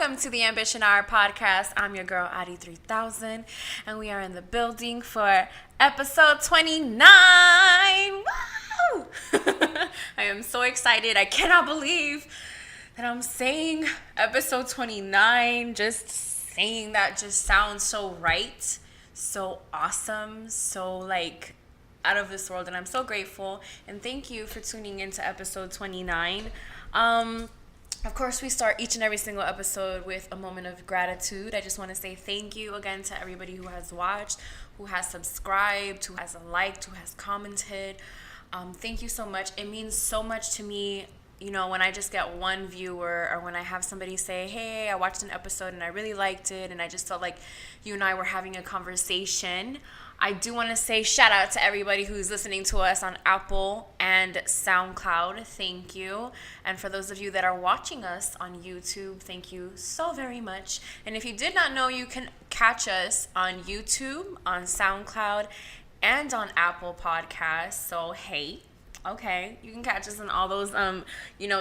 welcome to the Ambition Hour podcast. I'm your girl, AuDii 3000, and we are in the building for episode 29. Woo! I am so excited. I cannot believe that I'm saying episode 29. Just saying that just sounds so right, so awesome, so like out of this world, and I'm so grateful. And thank you for tuning into episode 29. Of course, we start each and every single episode with a moment of gratitude. I just want to say thank you again to everybody who has watched, who has subscribed, who has liked, who has commented. Thank you so much. It means so much to me, you know, when I just get one viewer, or when I have somebody say, hey, I watched an episode and I really liked it, and I just felt like you and I were having a conversation. I do want to say shout out to everybody who's listening to us on Apple and SoundCloud. Thank you. And for those of you that are watching us on YouTube, thank you so very much. And if you did not know, you can catch us on YouTube, on SoundCloud, and on Apple Podcasts. So, hey. Okay, you can catch us in all those,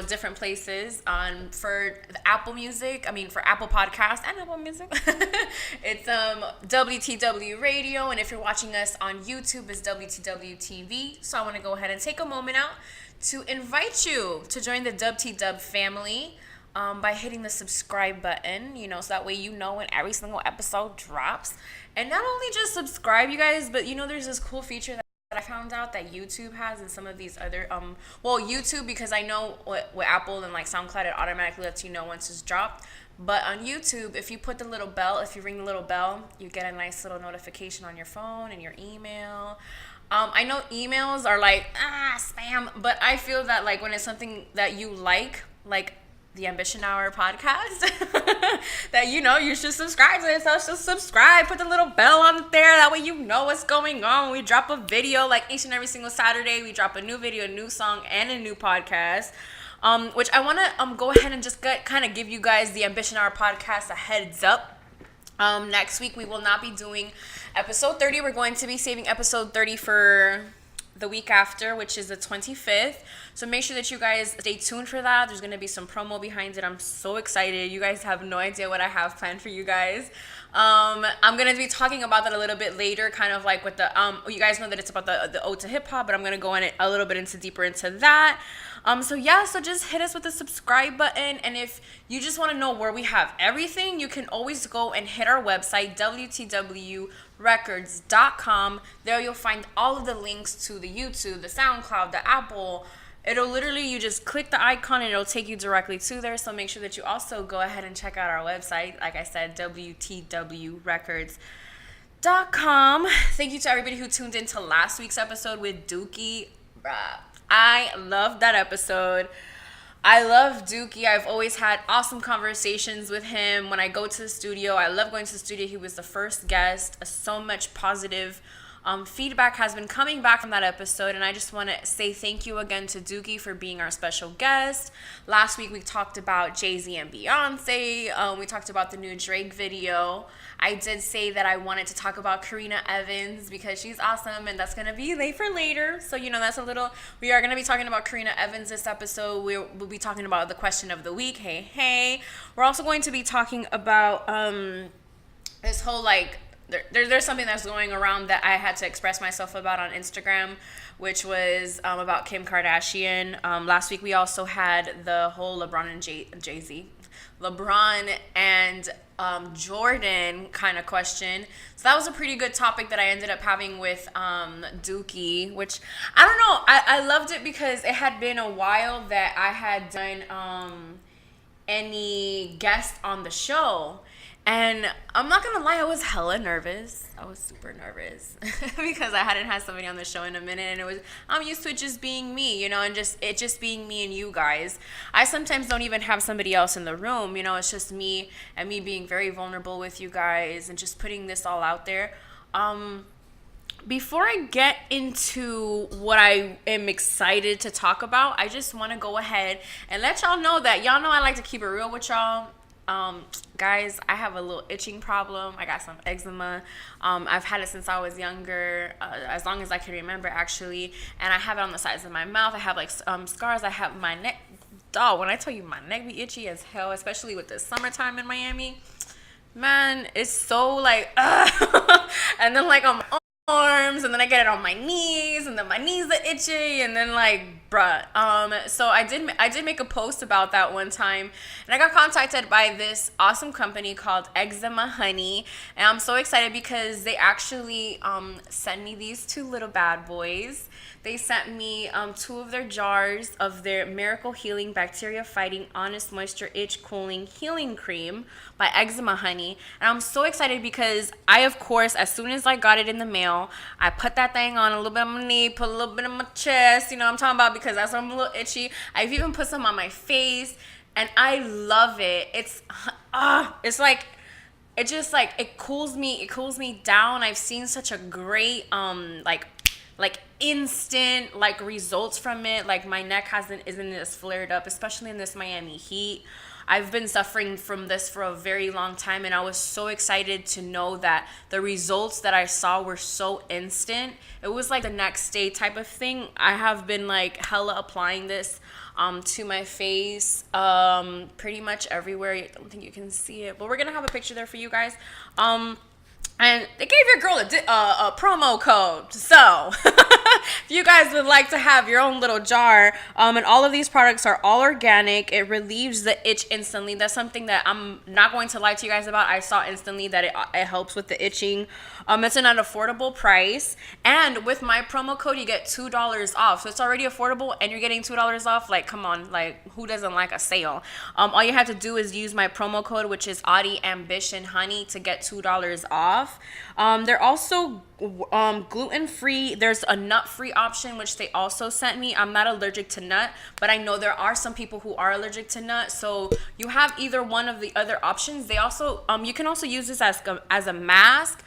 different places. For the Apple Music, for Apple Podcasts and Apple Music, it's WTW Radio, and if you're watching us on YouTube, it's WTW TV. So I want to go ahead and take a moment out to invite you to join the WTW family by hitting the subscribe button, so that way you know when every single episode drops. And not only just subscribe, you guys, but there's this cool feature that I found out that YouTube has, and some of these other YouTube, because I know with Apple and like SoundCloud, it automatically lets you know once it's dropped. But on YouTube, if you put the little bell, if you ring the little bell, you get a nice little notification on your phone and your email. I know emails are like spam, but I feel that like when it's something that you like the Ambition Hour podcast, that you should subscribe to it. So just subscribe, put the little bell on there. That way you know what's going on. We drop a video like each and every single Saturday. We drop a new video, a new song, and a new podcast. Which I want to go ahead and just kind of give you guys the Ambition Hour podcast a heads up. Next week we will not be doing episode 30. We're going to be saving episode 30 for the week after, which is the 25th. So make sure that you guys stay tuned for that. There's going to be some promo behind it. I'm so excited. You guys have no idea what I have planned for you guys. I'm going to be talking about that a little bit later, kind of like with the, you guys know that it's about the ode to hip hop, but I'm going to go in a little bit deeper into that. So just hit us with the subscribe button. And if you just want to know where we have everything, you can always go and hit our website, WTWrecords.com. There you'll find all of the links to the YouTube, the SoundCloud, the Apple. It'll literally, you just click the icon and it'll take you directly to there. So make sure that you also go ahead and check out our website. Like I said, WTWrecords.com. Thank you to everybody who tuned into last week's episode with Dookie. I loved that episode. I love Dookie. I've always had awesome conversations with him. When I go to the studio, I love going to the studio. He was the first guest. So much positive feedback has been coming back from that episode, and I just want to say thank you again to Dookie for being our special guest. Last week we talked about Jay-Z and Beyonce. We talked about the new Drake video. I did say that I wanted to talk about Karena Evans because she's awesome, and that's going to be late for later. So, that's a little, we are going to be talking about Karena Evans this episode. We'll be talking about the question of the week. Hey. We're also going to be talking about this whole there's something that's going around that I had to express myself about on Instagram, which was about Kim Kardashian. Last week we also had the whole LeBron and Jay-Z. LeBron and Jordan kind of question. So that was a pretty good topic that I ended up having with Dookie, which I don't know. I loved it because it had been a while that I had done any guest on the show. And I'm not going to lie, I was hella nervous. I was super nervous because I hadn't had somebody on the show in a minute, and I'm used to it just being me, and it just being me and you guys. I sometimes don't even have somebody else in the room, it's just me and me being very vulnerable with you guys and just putting this all out there. Before I get into what I am excited to talk about, I just want to go ahead and let y'all know that y'all know I like to keep it real with y'all. Guys, I have a little itching problem. I got some eczema. I've had it since I was younger, as long as I can remember, actually. And I have it on the sides of my mouth. I have scars. I have my neck dog, when I tell you my neck be itchy as hell, especially with the summertime in Miami, man, it's so like, and then like on my arms, and then I get it on my knees, and then my knees are itchy, and then like, bruh. So I did make a post about that one time, and I got contacted by this awesome company called Eczema Honey, and I'm so excited because they actually sent me these two little bad boys. They sent me two of their jars of their Miracle Healing Bacteria Fighting Honest Moisture Itch Cooling Healing Cream by Eczema Honey. And I'm so excited because I, of course, as soon as I got it in the mail, I put that thing on a little bit on my knee, put a little bit on my chest, you know what I'm talking about, because that's when I'm a little itchy. I've even put some on my face, and I love it. It's like, it just like, it cools me down. I've seen such a great like instant like results from it. Like my neck isn't as flared up, especially in this Miami heat. I've been suffering from this for a very long time, and I was so excited to know that the results that I saw were so instant. It was like the next day type of thing. I have been like hella applying this to my face pretty much everywhere. I don't think you can see it, but we're gonna have a picture there for you guys. And they gave your girl a promo code. So if you guys would like to have your own little jar, and all of these products are all organic, it relieves the itch instantly. That's something that I'm not going to lie to you guys about. I saw instantly that it helps with the itching. It's an affordable price. And with my promo code, you get $2 off. So it's already affordable, and you're getting $2 off. Like, come on. Like, who doesn't like a sale? All you have to do is use my promo code, which is AuDii Ambition Honey, to get $2 off. They're also gluten-free. There's a nut-free option, which they also sent me. I'm not allergic to nut, but I know there are some people who are allergic to nut. So you have either one of the other options. They also you can also use this as a mask.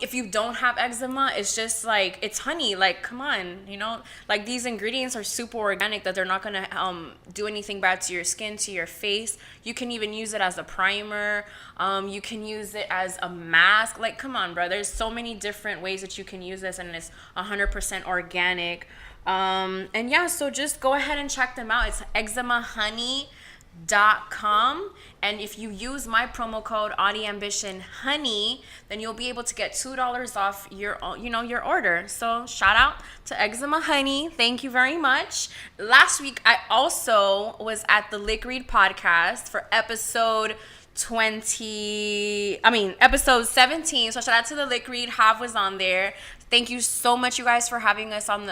If you don't have eczema, it's just like, it's honey. Like, come on, you know, like these ingredients are super organic, that they're not gonna do anything bad to your skin, to your face. You can even use it as a primer. You can use it as a mask. Like, come on, bro. There's so many different ways that you can use this, and it's 100% organic. And yeah, so just go ahead and check them out. It's eczemahoney.com, and if you use my promo code AuDii Ambition Honey, then you'll be able to get $2 off your order. So shout out to Eczema Honey. Thank you very much. Last week I also was at the Lick Read podcast for episode 17. So shout out to the Lick Read. Hav was on there. Thank you so much, you guys, for having us on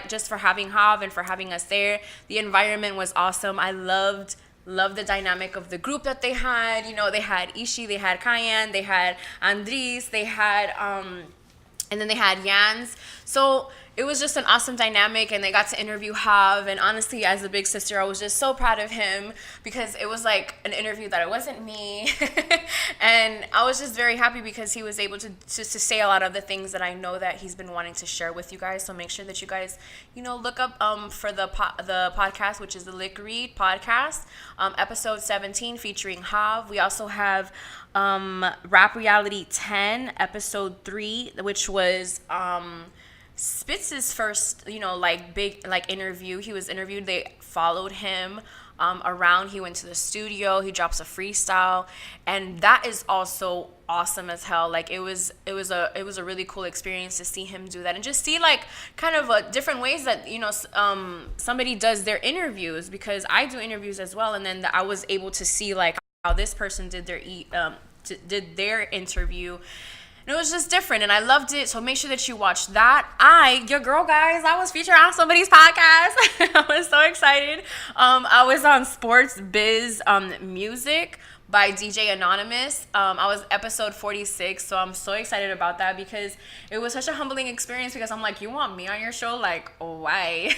just for having Hav and for having us there. The environment was awesome. I loved the dynamic of the group that they had. You know, they had Ishi, they had Cayenne, they had Andres, they had and then they had Jans. So it was just an awesome dynamic, and they got to interview Hav. And honestly, as a big sister, I was just so proud of him, because it was like an interview that it wasn't me. And I was just very happy because he was able to say a lot of the things that I know that he's been wanting to share with you guys. So make sure that you guys, look up for the podcast, which is the Lick Read podcast, episode 17 featuring Hav. We also have Rap Reality 10, episode 3, which was Spitz's first, big interview. He was interviewed. They followed him around. He went to the studio. He drops a freestyle, and that is also awesome as hell. Like, it was a really cool experience to see him do that, and just see kind of different ways that somebody does their interviews, because I do interviews as well, and then I was able to see how this person did their interview. And it was just different, and I loved it. So make sure that you watch that. Your girl, guys, I was featured on somebody's podcast. I was so excited. I was on Sports Biz Music by DJ Anonymous. I was episode 46, so I'm so excited about that, because it was such a humbling experience, because I'm like, you want me on your show? Like, why?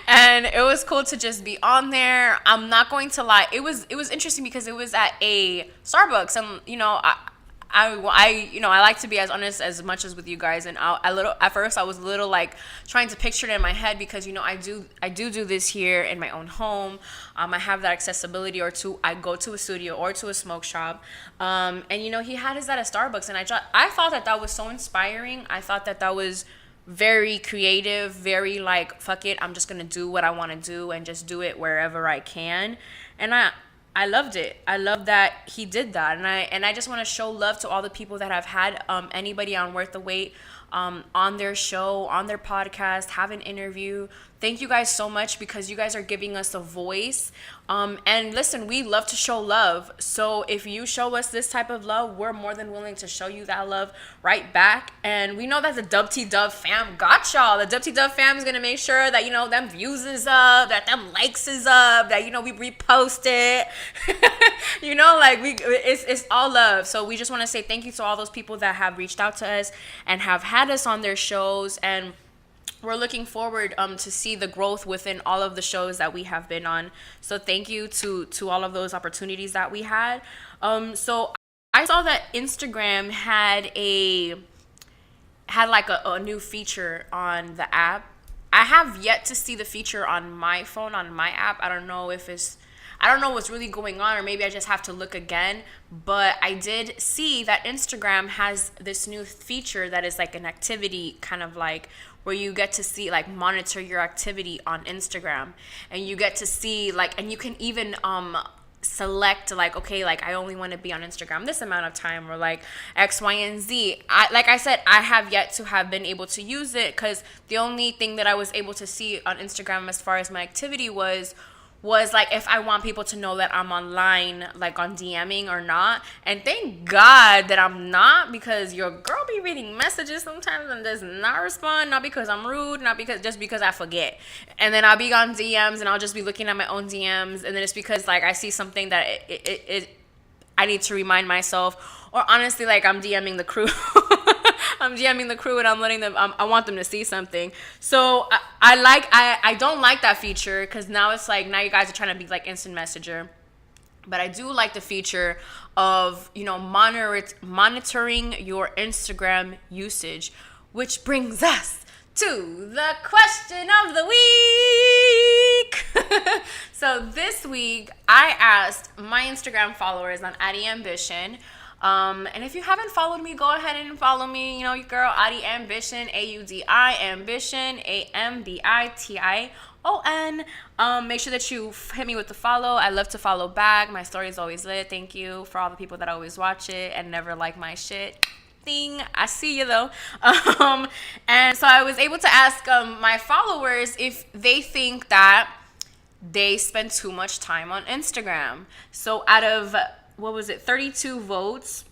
And it was cool to just be on there. I'm not going to lie. It was interesting because it was at a Starbucks, and I like to be as honest as much as with you guys, and at first I was a little trying to picture it in my head, because I do this here in my own home. I have that accessibility, I go to a studio or to a smoke shop, and he had his at a Starbucks, and I thought that was so inspiring. I thought that was very creative, very like, fuck it, I'm just gonna do what I want to do and just do it wherever I can. And I loved it. I love that he did that. And I just want to show love to all the people that have had anybody on Worth the Wait on their show, on their podcast, have an interview. Thank you guys so much, because you guys are giving us a voice. And listen, we love to show love. So if you show us this type of love, we're more than willing to show you that love right back. And we know that the Dub T Dub fam got y'all. The Dub T Dub fam is going to make sure that, them views is up, that them likes is up, that, we repost it. It's all love. So we just want to say thank you to all those people that have reached out to us and have had us on their shows. And we're looking forward to see the growth within all of the shows that we have been on. So thank you to all of those opportunities that we had. So I saw that Instagram had like a new feature on the app. I have yet to see the feature on my phone, on my app. I don't know what's really going on, or maybe I just have to look again. But I did see that Instagram has this new feature that is like an activity, kind of like where you get to see, like, monitor your activity on Instagram. And you get to see, like, and you can even select, like, okay, like, I only want to be on Instagram this amount of time, or like X, Y, and Z. Like I said, I have yet to have been able to use it, because the only thing that I was able to see on Instagram as far as my activity was like if I want people to know that I'm online, like on DMing or not. And thank God that I'm not, because your girl be reading messages sometimes and does not respond, not because I'm rude, just because I forget. And then I'll be on DMs and I'll just be looking at my own DMs, and then it's because like I see something that I need to remind myself, or honestly, like I'm DMing the crew. I'm DMing the crew and I'm letting them, I want them to see something. So I don't like that feature, because now it's like, now you guys are trying to be like instant messenger. But I do like the feature of, monitoring your Instagram usage, which brings us to the question of the week. So this week I asked my Instagram followers on AuDii Ambition, and if you haven't followed me, go ahead and follow me. Your girl, AuDii Ambition, AuDii Ambition, AMBITION. Make sure that you hit me with the follow. I love to follow back. My story is always lit. Thank you for all the people that always watch it and never like my shit. I see you though. And so I was able to ask my followers if they think that they spend too much time on Instagram. So out of 32 votes.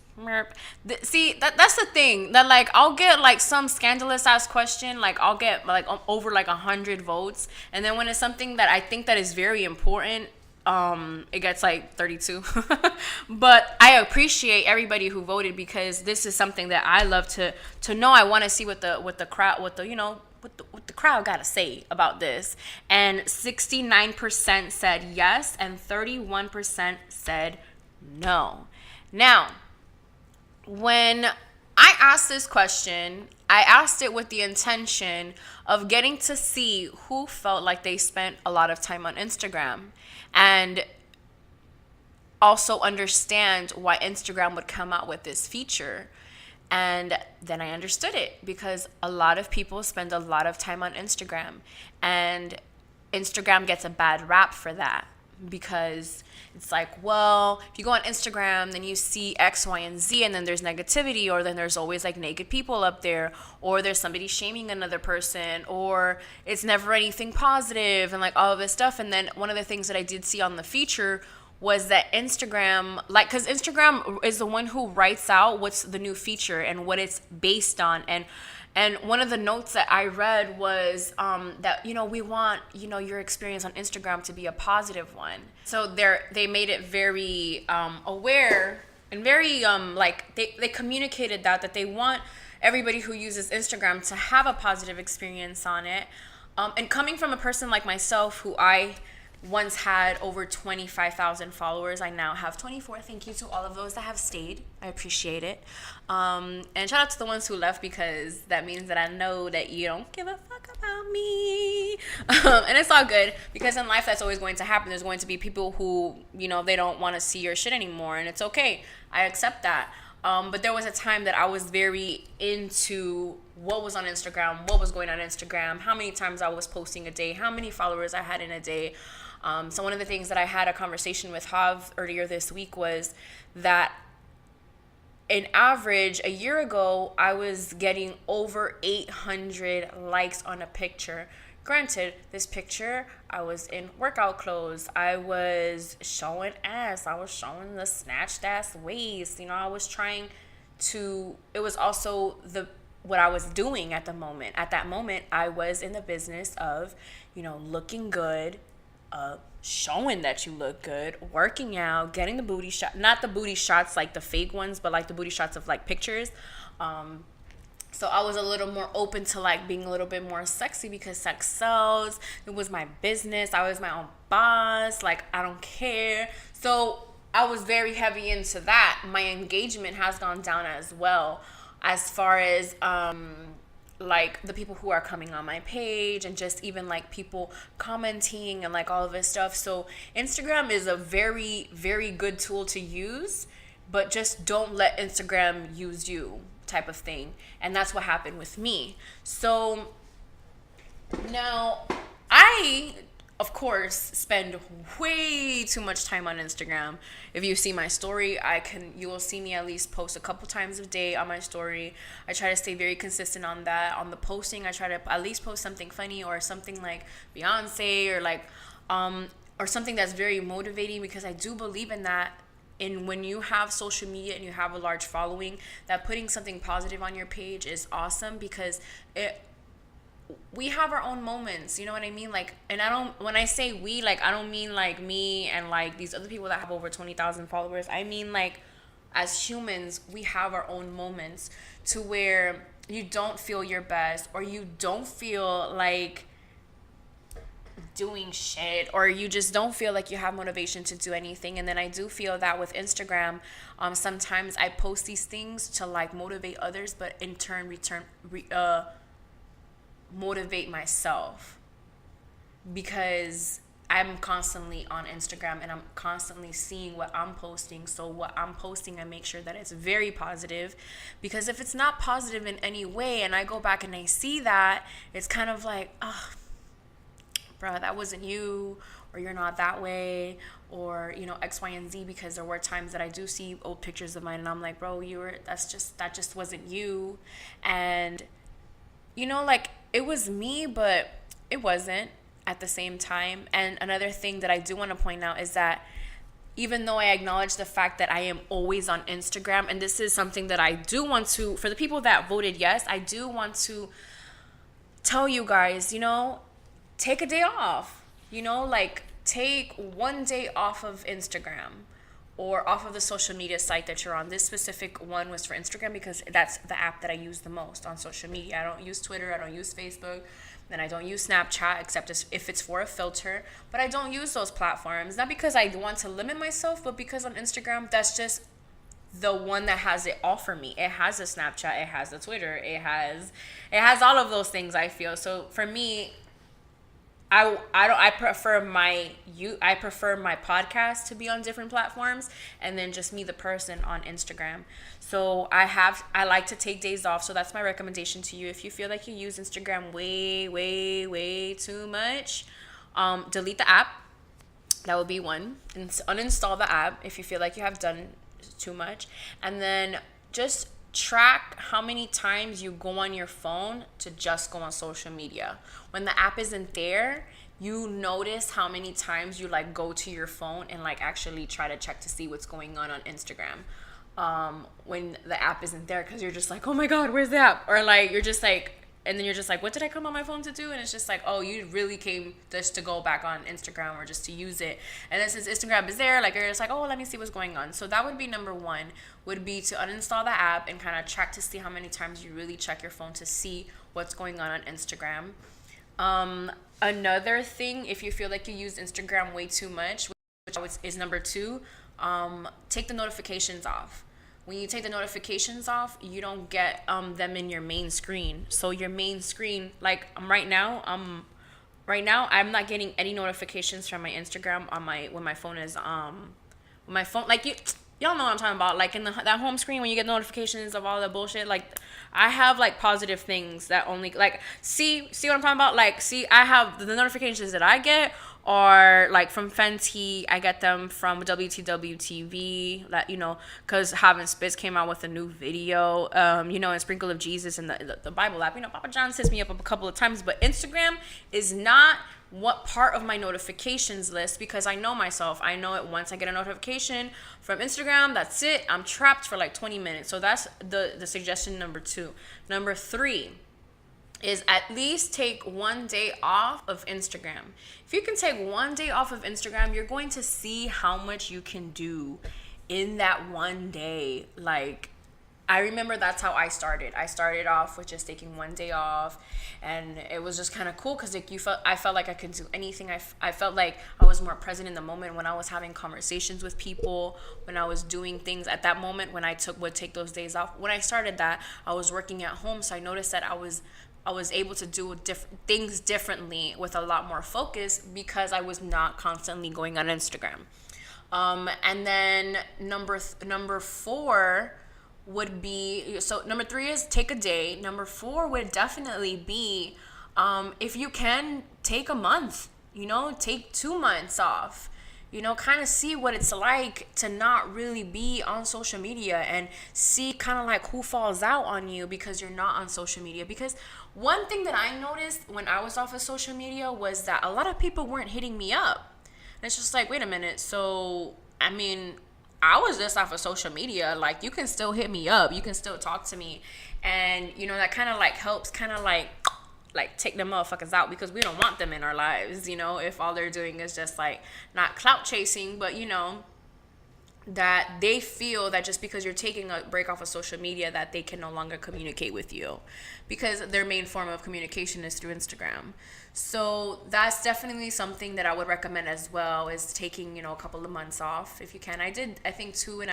See, that's the thing, that like I'll get like some scandalous ass question, like I'll get like over like 100 votes, and then when it's something that I think that is very important, it gets like 32. But I appreciate everybody who voted, because this is something that I love to know. I want to see what the crowd gotta say about this. And 69% said yes, and 31% said no. Now, when I asked this question, I asked it with the intention of getting to see who felt like they spent a lot of time on Instagram, and also understand why Instagram would come out with this feature. And then I understood it, because a lot of people spend a lot of time on Instagram, and Instagram gets a bad rap for that, because it's like, well, if you go on Instagram, then you see X, Y, and Z, and then there's negativity, or then there's always like naked people up there, or there's somebody shaming another person, or it's never anything positive, and like all of this stuff. And then one of the things that I did see on the feature was that Instagram, like, because Instagram is the one who writes out what's the new feature and what it's based on. And one of the notes that I read was that, we want, your experience on Instagram to be a positive one. So they made it very aware, and very, they communicated that they want everybody who uses Instagram to have a positive experience on it. And coming from a person like myself, who I once had over 25,000 followers. I now have 24. Thank you to all of those that have stayed. I appreciate it. And shout out to the ones who left, because that means that I know that you don't give a fuck about me. And it's all good, because in life that's always going to happen. There's going to be people who, they don't want to see your shit anymore, and it's okay. I accept that. But there was a time that I was very into what was on Instagram, what was going on Instagram, how many times I was posting a day, how many followers I had in a day. So one of the things that I had a conversation with Hav earlier this week was that in average, a year ago, I was getting over 800 likes on a picture. Granted, this picture, I was in workout clothes. I was showing ass. I was showing the snatched ass waist. I was trying to, it was also what I was doing at the moment. At that moment, I was in the business of, looking good, showing that you look good, working out, getting the booty shot, not the booty shots like the fake ones, but like the booty shots of like pictures. So I was a little more open to like being a little bit more sexy because sex sells. It was my business. I was my own boss. Like, I don't care. So I was very heavy into that. My engagement has gone down as well, as far as like the people who are coming on my page and just even like people commenting and like all of this stuff. So Instagram is a very, very good tool to use, but just don't let Instagram use you, type of thing. And that's what happened with me. So now I, of course, spend way too much time on Instagram. If you see my story, you will see me at least post a couple times a day on my story. I try to stay very consistent on that. On the posting, I try to at least post something funny or something like Beyonce or like or something that's very motivating, because I do believe in that. And when you have social media and you have a large following, that putting something positive on your page is awesome, because we have our own moments, you know what I mean? Like, and when I say we, like, I don't mean like me and like these other people that have over 20,000 followers. I mean, like, as humans, we have our own moments to where you don't feel your best, or you don't feel like doing shit, or you just don't feel like you have motivation to do anything. And then I do feel that with Instagram, sometimes I post these things to like motivate others, but in turn motivate myself, because I'm constantly on Instagram and I'm constantly seeing what I'm posting. So what I'm posting, I make sure that it's very positive, because if it's not positive in any way and I go back and I see that, it's kind of like, bro, that wasn't you, or you're not that way, or X, Y, and Z. Because there were times that I do see old pictures of mine and I'm like, bro, that just wasn't you. And like, it was me, but it wasn't at the same time. And another thing that I do want to point out is that even though I acknowledge the fact that I am always on Instagram, and this is something that I do want to, for the people that voted yes, I do want to tell you guys, take a day off, like take one day off of Instagram or off of the social media site that you're on. This specific one was for Instagram because that's the app that I use the most on social media. I don't use Twitter, I don't use Facebook, and I don't use Snapchat except if it's for a filter. But I don't use those platforms, not because I want to limit myself, but because on Instagram, that's just the one that has it all for me. It has a Snapchat, it has a Twitter, it has all of those things, I feel. So for me, I prefer my podcast to be on different platforms, and then just me, the person, on Instagram. So I like to take days off. So that's my recommendation to you. If you feel like you use Instagram way, way, way too much, delete the app. That would be one. And uninstall the app if you feel like you have done too much. And then just track how many times you go on your phone to just go on social media. When the app isn't there, you notice how many times you like go to your phone and like actually try to check to see what's going on Instagram when the app isn't there, because you're just like, oh my god, where's the app? Or like you're just like, and then you're just like, what did I come on my phone to do? And it's just like, oh, you really came just to go back on Instagram or just to use it. And then since Instagram is there, like, you're just like, oh, let me see what's going on. So that would be number one, would be to uninstall the app and kind of check to see how many times you really check your phone to see what's going on Instagram. Another thing, if you feel like you use Instagram way too much, which is number two, take the notifications off. When you take the notifications off, you don't get them in your main screen. So your main screen, like right now I'm not getting any notifications from my Instagram on when my phone is like y'all know what I'm talking about. Like in that home screen when you get notifications of all the bullshit. Like I have like positive things that only like see what I'm talking about. Like see, I have the notifications that I get are like from Fenty. I get them from WTW TV. That because Having Spitz came out with a new video. And Sprinkle of Jesus and the Bible app. Papa John hits me up a couple of times, but Instagram is not what part of my notifications list, because I know myself. I know it once I get a notification from Instagram, that's it. I'm trapped for like 20 minutes. So that's the suggestion number 2. Number 3 is at least take one day off of Instagram. If you can take one day off of Instagram, you're going to see how much you can do in that one day. Like, I remember that's how I started. I started off with just taking one day off, and it was just kind of cool because I felt like I could do anything. I felt like I was more present in the moment when I was having conversations with people, when I was doing things at that moment, when I would take those days off. When I started that, I was working at home, so I noticed that I was able to do things differently with a lot more focus because I was not constantly going on Instagram. And then number 4 would be, so number 3 is take a day. Number 4 would definitely be, if you can, take a month, take 2 months off, kind of see what it's like to not really be on social media, and see kind of like who falls out on you because you're not on social media. Because one thing that I noticed when I was off of social media was that a lot of people weren't hitting me up. And it's just like, wait a minute. So, I mean, I was just off of social media. Like, you can still hit me up. You can still talk to me. And, that kind of like helps kind of like take them motherfuckers out, because we don't want them in our lives, if all they're doing is just like not clout chasing, but that they feel that just because you're taking a break off of social media that they can no longer communicate with you, because their main form of communication is through Instagram. So that's definitely something that I would recommend as well, is taking, a couple of months off if you can. I did, I think 2.5.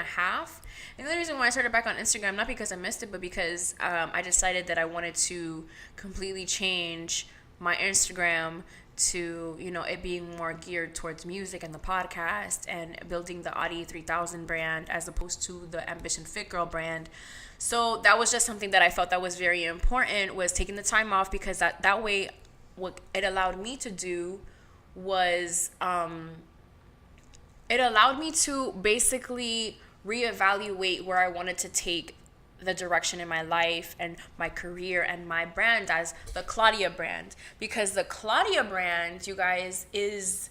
And the reason why I started back on Instagram, not because I missed it, but because I decided that I wanted to completely change my Instagram to, it being more geared towards music and the podcast and building the AuDii 3000 brand as opposed to the Ambition Fit Girl brand. So that was just something that I felt that was very important, was taking the time off, because that way what it allowed me to do was it allowed me to basically reevaluate where I wanted to take the direction in my life and my career and my brand as the Claudia brand. Because the Claudia brand, you guys, is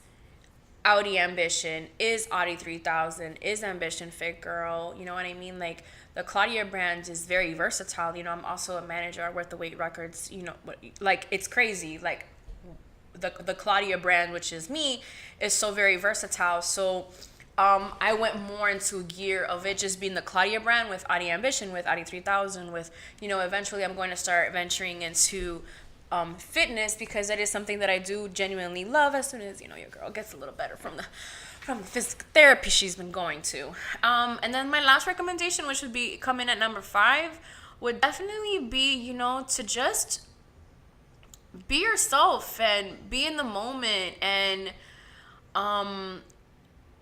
AuDii Ambition, is AuDii 3000, is Ambition Fit Girl. You know what I mean? Like, the Claudia brand is very versatile. I'm also a manager at Worth the Wait Records. Like, it's crazy. Like, the Claudia brand, which is me, is so very versatile. So I went more into gear of it just being the Claudia brand with AuDii Ambition, with AuDii 3000, with, eventually I'm going to start venturing into fitness, because that is something that I do genuinely love as soon as, your girl gets a little better from the physical therapy she's been going to. And then my last recommendation, which would be coming at number 5, would definitely be, to just be yourself and be in the moment, and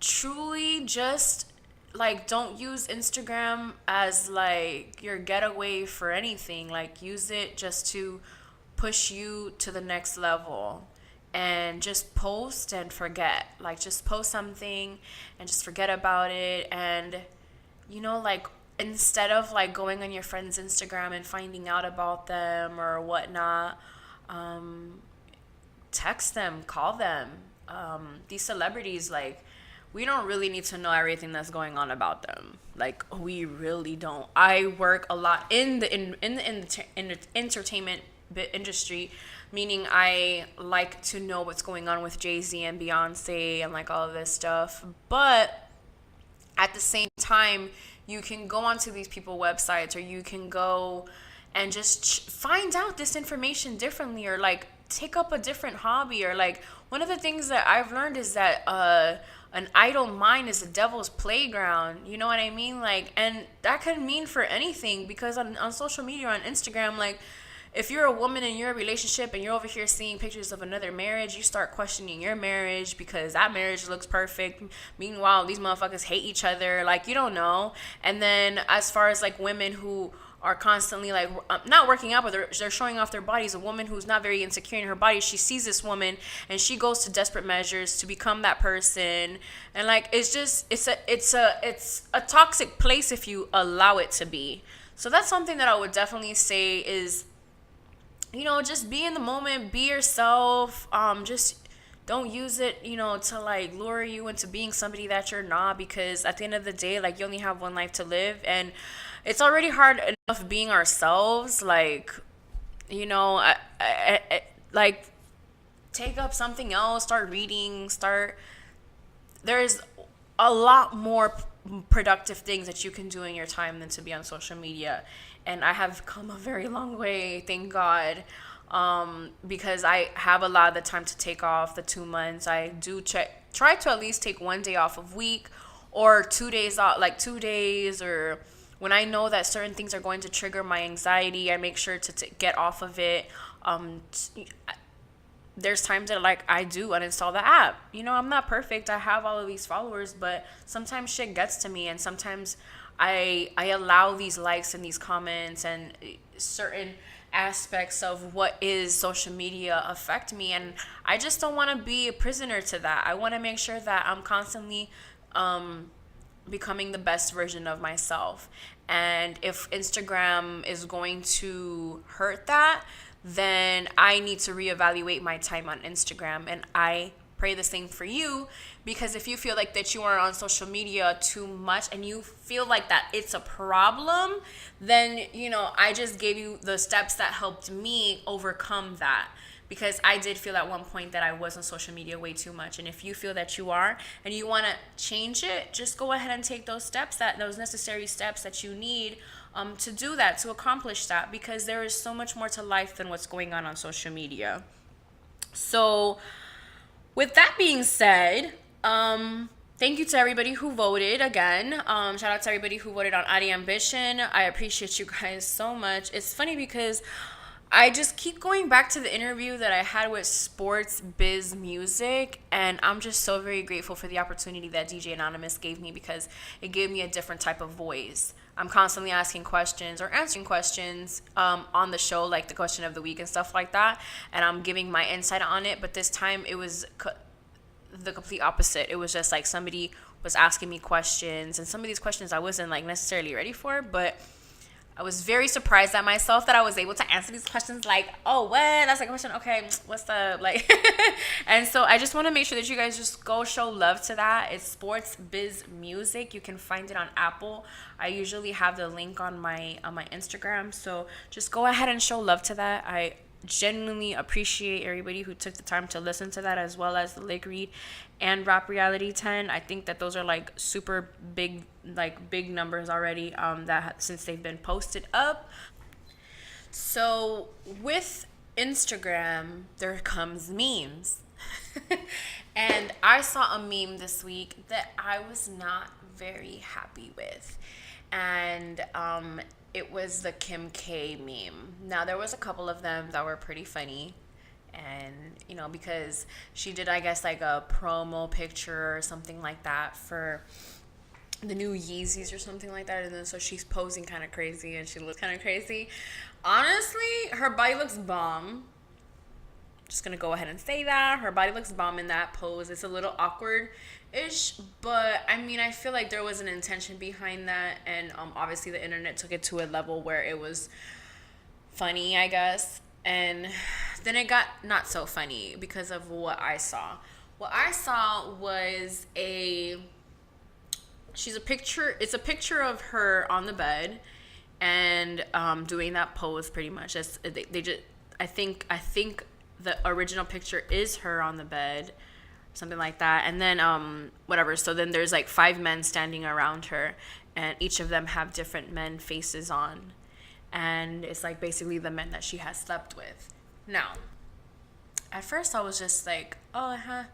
truly just like, don't use Instagram as like your getaway for anything. Like, use it just to push you to the next level, and just post and forget. Like, just post something and just forget about it. And like, instead of like going on your friend's Instagram and finding out about them or whatnot, text them, call them. These celebrities, like, we don't really need to know everything that's going on about them. Like, we really don't. I work a lot in the entertainment industry, meaning I like to know what's going on with Jay-Z and Beyonce and like all of this stuff. But at the same time, you can go onto these people websites, or you can go and just find out this information differently, or like take up a different hobby. Or like, one of the things that I've learned is that an idle mind is the devil's playground. You know what I mean? Like, and that could mean for anything, because on social media, on Instagram, like, if you're a woman and you're in a relationship and you're over here seeing pictures of another marriage, you start questioning your marriage because that marriage looks perfect. Meanwhile, these motherfuckers hate each other. Like, you don't know. And then as far as like women who are constantly like not working out, but they're showing off their bodies. A woman who's not very insecure in her body, she sees this woman and she goes to desperate measures to become that person. And like, it's just it's a toxic place if you allow it to be. So that's something that I would definitely say is, just be in the moment, be yourself. Just don't use it, to like lure you into being somebody that you're not, because at the end of the day, like, you only have one life to live, and it's already hard enough being ourselves. Like, like, take up something else, start reading, there's a lot more productive things that you can do in your time than to be on social media. And I have come a very long way, thank God. Because I have a lot of the time to take off the 2 months. I do try to at least take one day off a week, or 2 days off, like 2 days, or when I know that certain things are going to trigger my anxiety, I make sure to get off of it. There's times that like I do uninstall the app. I'm not perfect. I have all of these followers, but sometimes shit gets to me, and sometimes I allow these likes and these comments and certain aspects of what is social media affect me, and I just don't want to be a prisoner to that. I want to make sure that I'm constantly becoming the best version of myself. And if Instagram is going to hurt that, then I need to reevaluate my time on Instagram. And I pray the same for you, because if you feel like that you are on social media too much and you feel like that it's a problem, then I just gave you the steps that helped me overcome that, because I did feel at one point that I was on social media way too much. And if you feel that you are and you want to change it, just go ahead and take those necessary steps that you need to do that, to accomplish that, because there is so much more to life than what's going on social media. So with that being said, thank you to everybody who voted again. Shout out to everybody who voted on AuDii Ambition. I appreciate you guys so much. It's funny because I just keep going back to the interview that I had with Sports Biz Music, and I'm just so very grateful for the opportunity that DJ Anonymous gave me, because it gave me a different type of voice. I'm constantly asking questions or answering questions on the show, like the question of the week and stuff like that, and I'm giving my insight on it. But this time it was the complete opposite. It was just like somebody was asking me questions, and some of these questions I wasn't like necessarily ready for, but I was very surprised at myself that I was able to answer these questions like, oh, what? That's like a question. Okay, what's the, like, and so I just want to make sure that you guys just go show love to that. It's Sports Biz Music. You can find it on Apple. I usually have the link on my Instagram. So just go ahead and show love to that. I genuinely appreciate everybody who took the time to listen to that, as well as the Lick Read and Rap Reality 10. I think that those are like super big, like big numbers already, that since they've been posted up. So with Instagram, there comes memes. And I saw a meme this week that I was not very happy with. And it was the Kim K meme. Now, there was a couple of them that were pretty funny. And, because she did, I guess, like a promo picture or something like that for the new Yeezys or something like that. And then so she's posing kind of crazy and she looks kind of crazy. Honestly, her body looks bomb. Just going to go ahead and say that. Her body looks bomb in that pose. It's a little awkward-ish, but I mean, I feel like there was an intention behind that. And obviously the internet took it to a level where it was funny, I guess. And then it got not so funny because of what I saw. What I saw was it's a picture of her on the bed and doing that pose pretty much. I think the original picture is her on the bed, something like that. And then whatever. So then there's like 5 men standing around her, and each of them have different men faces on. And it's like basically the men that she has slept with. Now, at first I was just like, oh, huh.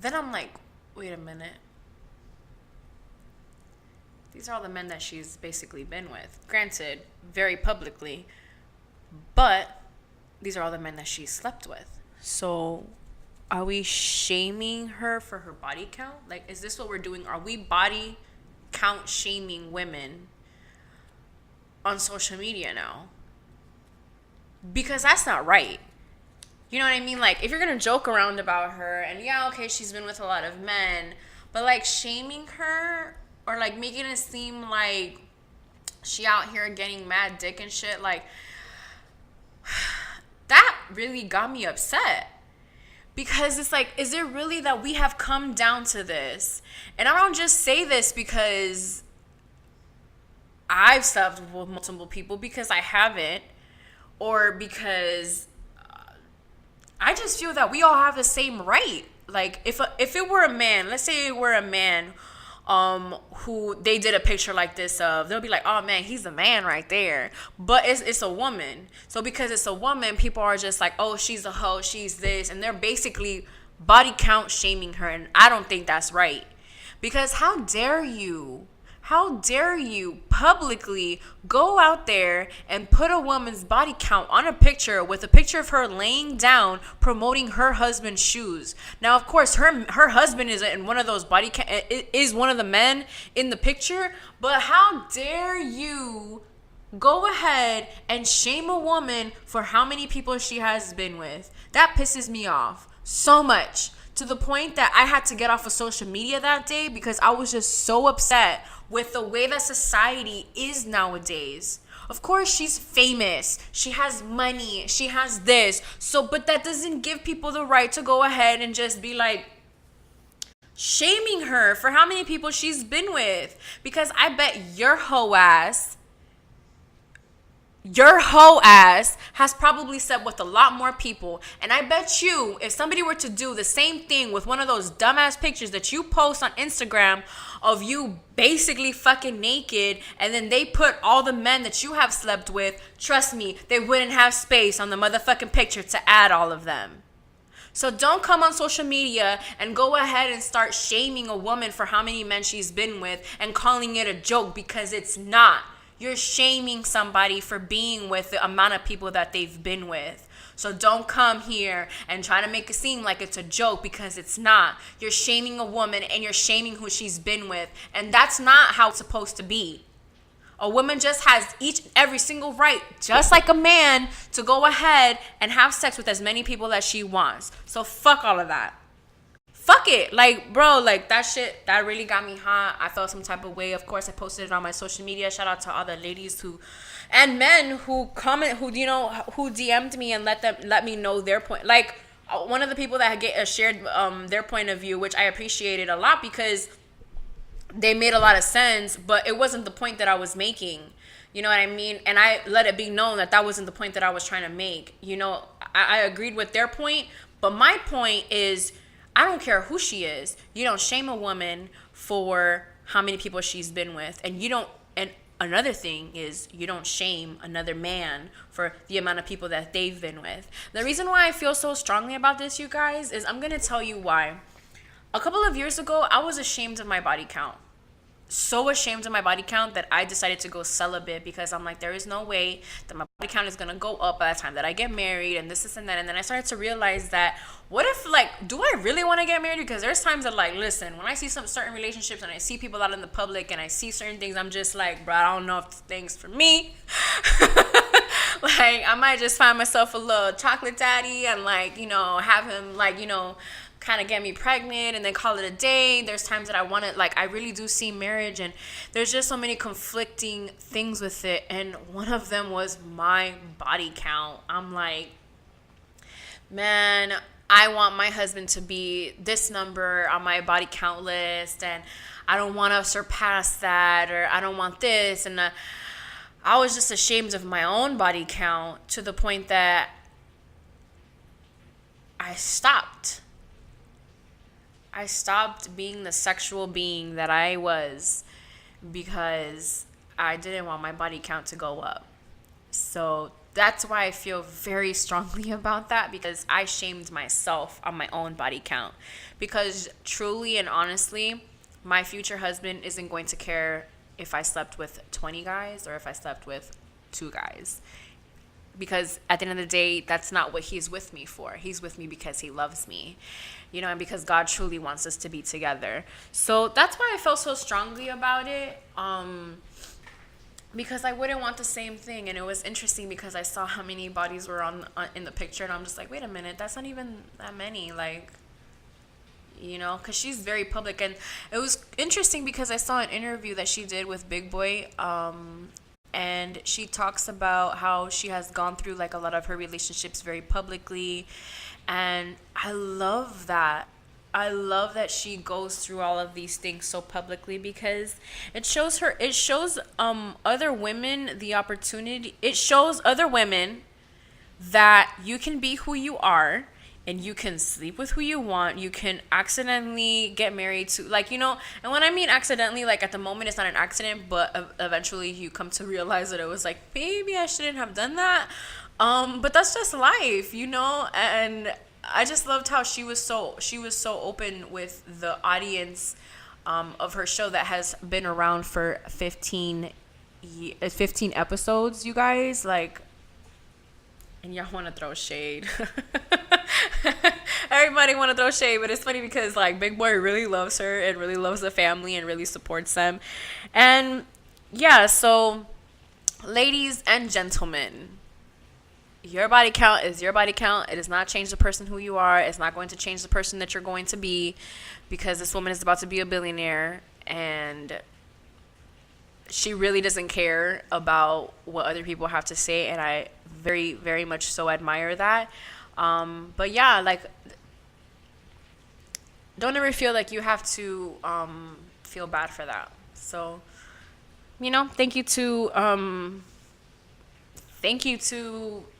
Then I'm like, wait a minute. These are all the men that she's basically been with. Granted, very publicly. But these are all the men that she slept with. So are we shaming her for her body count? Like, is this what we're doing? Are we body count shaming women on social media now? Because that's not right. You know what I mean? Like, if you're going to joke around about her, and yeah, okay, she's been with a lot of men, but like shaming her or like making it seem like she out here getting mad dick and shit, like, that really got me upset. Because it's like, is it really that we have come down to this? And I don't just say this because I've slept with multiple people, because I haven't, or because I just feel that we all have the same right. Like, if it were a man, let's say it were a man who they did a picture like this of, they'll be like, oh man, he's a man right there. But it's a woman. So because it's a woman, people are just like, oh, she's a hoe, she's this. And they're basically body count shaming her. And I don't think that's right. Because how dare you publicly go out there and put a woman's body count on a picture with a picture of her laying down promoting her husband's shoes? Now, of course, her husband is in one of those is one of the men in the picture, but how dare you go ahead and shame a woman for how many people she has been with? That pisses me off so much, to the point that I had to get off of social media that day because I was just so upset with the way that society is nowadays. Of course, she's famous, she has money, she has this. So, but that doesn't give people the right to go ahead and just be like shaming her for how many people she's been with. Because I bet your hoe ass has probably slept with a lot more people. And I bet you, if somebody were to do the same thing with one of those dumbass pictures that you post on Instagram of you basically fucking naked, and then they put all the men that you have slept with, trust me, they wouldn't have space on the motherfucking picture to add all of them. So don't come on social media and go ahead and start shaming a woman for how many men she's been with and calling it a joke, because it's not. You're shaming somebody for being with the amount of people that they've been with. So don't come here and try to make it seem like it's a joke, because it's not. You're shaming a woman and you're shaming who she's been with. And that's not how it's supposed to be. A woman just has every single right, just like a man, to go ahead and have sex with as many people as she wants. So fuck all of that. Fuck it. Like, bro, like that shit, that really got me hot. I felt some type of way. Of course, I posted it on my social media. Shout out to all the ladies and men who comment, who DM'd me and let me know their point. Like, one of the people that shared their point of view, which I appreciated a lot, because they made a lot of sense, but it wasn't the point that I was making. You know what I mean? And I let it be known that wasn't the point that I was trying to make. You know, I agreed with their point, but my point is, I don't care who she is. You don't shame a woman for how many people she's been with. And another thing is, you don't shame another man for the amount of people that they've been with. The reason why I feel so strongly about this, you guys, is I'm going to tell you why. A couple of years ago, I was ashamed of my body count. So ashamed of my body count that I decided to go celibate, because I'm like, there is no way that my body count is going to go up by the time that I get married and this and that. And then I started to realize that, what if, like, do I really want to get married? Because there's times that, like, listen, when I see some certain relationships and I see people out in the public and I see certain things, I'm just like, bro, I don't know if this thing's for me. Like, I might just find myself a little chocolate daddy and, like, have him, like, kind of get me pregnant and then call it a day. There's times that I want to, like, I really do see marriage, and there's just so many conflicting things with it. And one of them was my body count. I'm like, man, I want my husband to be this number on my body count list, and I don't want to surpass that, or I don't want this. And I was just ashamed of my own body count, to the point that I stopped being the sexual being that I was, because I didn't want my body count to go up. So that's why I feel very strongly about that, because I shamed myself on my own body count. Because truly and honestly, my future husband isn't going to care if I slept with 20 guys or if I slept with 2 guys. because at the end of the day, that's not what he's with me for. He's with me because he loves me, you know, and because God truly wants us to be together. So that's why I felt so strongly about it. Because I wouldn't want the same thing. And it was interesting because I saw how many bodies were on in the picture, and I'm just like, wait a minute, that's not even that many. Like, you know, because she's very public. And it was interesting because I saw an interview that she did with Big Boy, and she talks about how she has gone through like a lot of her relationships very publicly, and I love that. I love that she goes through all of these things so publicly, because it shows other women the opportunity. It shows other women that you can be who you are, and you can sleep with who you want. You can accidentally get married to, like, you know, and when I mean accidentally, like at the moment it's not an accident, but eventually you come to realize that it was like, maybe I shouldn't have done that. But that's just life, you know. And I just loved how she was so open with the audience of her show that has been around for 15 episodes, you guys. Like, and y'all want to throw shade. Everybody want to throw shade, but it's funny because like Big Boy really loves her and really loves the family and really supports them. And yeah, so ladies and gentlemen, your body count is your body count. It does not change the person who you are. It's not going to change the person that you're going to be, because this woman is about to be a billionaire, and she really doesn't care about what other people have to say, and I very, very much so admire that. But yeah, like, don't ever feel like you have to feel bad for that. So, you know, thank you to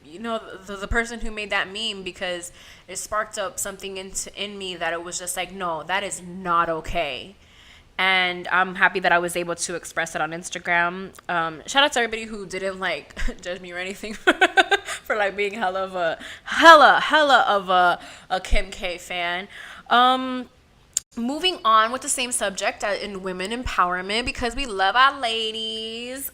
you know, the person who made that meme, because it sparked up something in me that it was just like, no, that is not okay. And I'm happy that I was able to express it on Instagram. Shout out to everybody who didn't like judge me or anything for like being hella of a Kim K fan. Moving on with the same subject in women empowerment, because we love our ladies.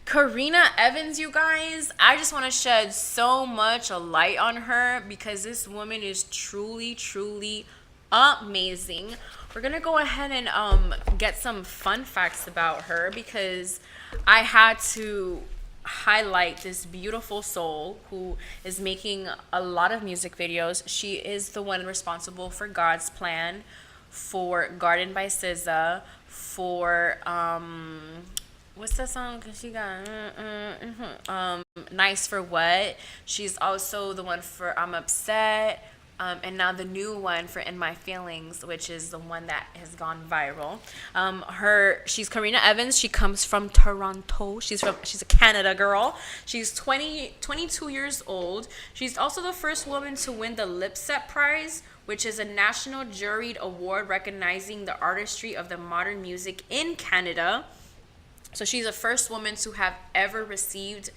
Karena Evans, you guys, I just want to shed so much light on her, because this woman is truly, truly amazing. We're going to go ahead and get some fun facts about her, because I had to highlight this beautiful soul who is making a lot of music videos. She is the one responsible for God's Plan, for Garden by SZA, for what's that song? Cause she got Nice for What. She's also the one for I'm Upset. And now the new one for In My Feelings, which is the one that has gone viral. She's Karena Evans. She comes from Toronto. She's a Canada girl. She's 22 years old. She's also the first woman to win the Lipset Prize, which is a national juried award recognizing the artistry of the modern music in Canada. So she's the first woman to have ever received